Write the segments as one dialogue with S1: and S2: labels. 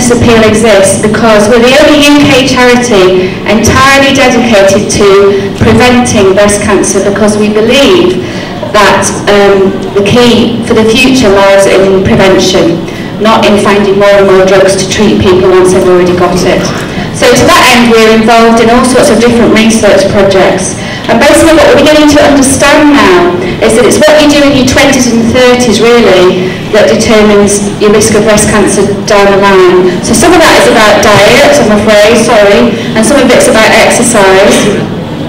S1: Genesis Appeal exists because we're the only UK charity entirely dedicated to preventing breast cancer, because we believe that the key for the future lies in prevention, not in finding more and more drugs to treat people once they've already got it. So to that end, we're involved in all sorts of different research projects. And basically what we're beginning to understand now is that it's what you do in your 20s and 30s really that determines your risk of breast cancer down the line. So some of that is about diet, I'm afraid, sorry, and some of it's about exercise,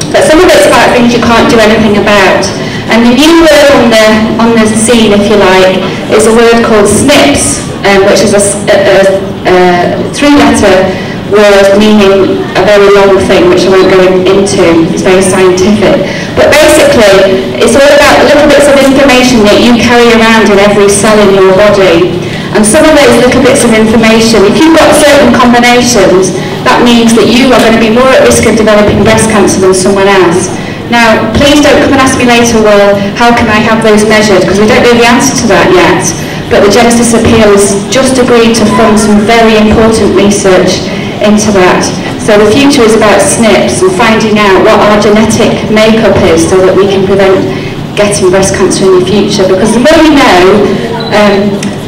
S1: but some of it's about things you can't do anything about. And the new word on the scene, if you like, is a word called SNPs, which is a three-letter word meaning a very long thing, which I won't go into. It's very scientific. But basically, it's all about little bits of information that you carry around in every cell in your body. And some of those little bits of information, if you've got certain combinations, that means that you are going to be more at risk of developing breast cancer than someone else. Now, please don't come and ask me later, well, how can I have those measured? Because we don't know the answer to that yet. But the Genesis Appeal has just agreed to fund some very important research into that. So the future is about SNPs and finding out what our genetic makeup is so that we can prevent getting breast cancer in the future. Because the more you know,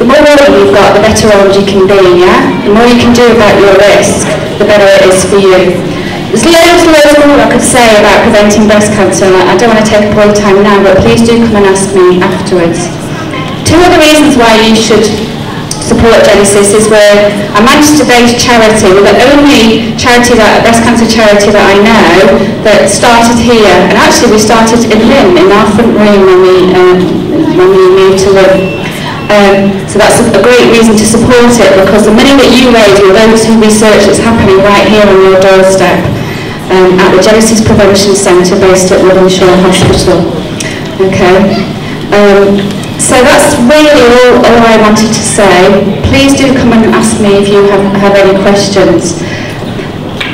S1: the more knowledge you've got, the better armed you can be, yeah? The more you can do about your risk, the better it is for you. There's loads more I could say about preventing breast cancer. I don't want to take up all the time now, but please do come and ask me afterwards. Two other reasons why you should support Genesis is we're a Manchester-based charity. We're the only charity, breast cancer charity that I know that started here, and actually we started in Lynn, in our front room when we moved to Lynn. So that's a great reason to support it, because the money that you raise will go to research that's happening right here on your doorstep at the Genesis Prevention Centre based at Wythenshawe Hospital. Okay. So that's really all I wanted to say. Please do come and ask me if you have any questions.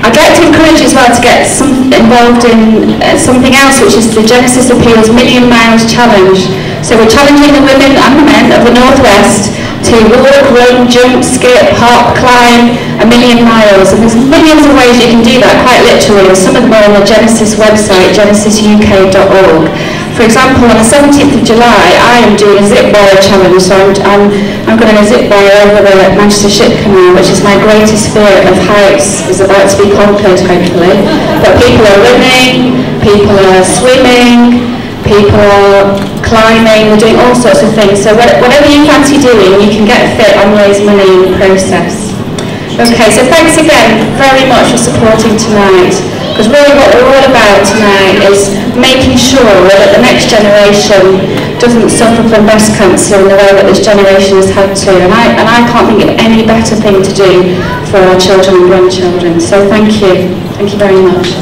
S1: I'd like to encourage you as well to get involved in something else, which is the Genesis Appeal's Million Miles Challenge. So we're challenging the women and the men of the Northwest to walk, run, jump, skip, hop, climb 1,000,000 miles. And there's millions of ways you can do that, quite literally. And some of them are on the Genesis website, genesisuk.org. For example, on the 17th of July, I am doing a zip wire challenge. So I'm going to zip wire over the Manchester Ship Canal, which is my greatest fear of heights, is about to be conquered, hopefully. But people are running, people are swimming, people are climbing, we're doing all sorts of things. So whatever you fancy doing, you can get fit and raise money in the process. Okay, so thanks again very much for supporting tonight. Because really what we're all about tonight is making sure that the next generation doesn't suffer from breast cancer in the way that this generation has had to. And I can't think of any better thing to do for our children and grandchildren. So thank you. Thank you very much.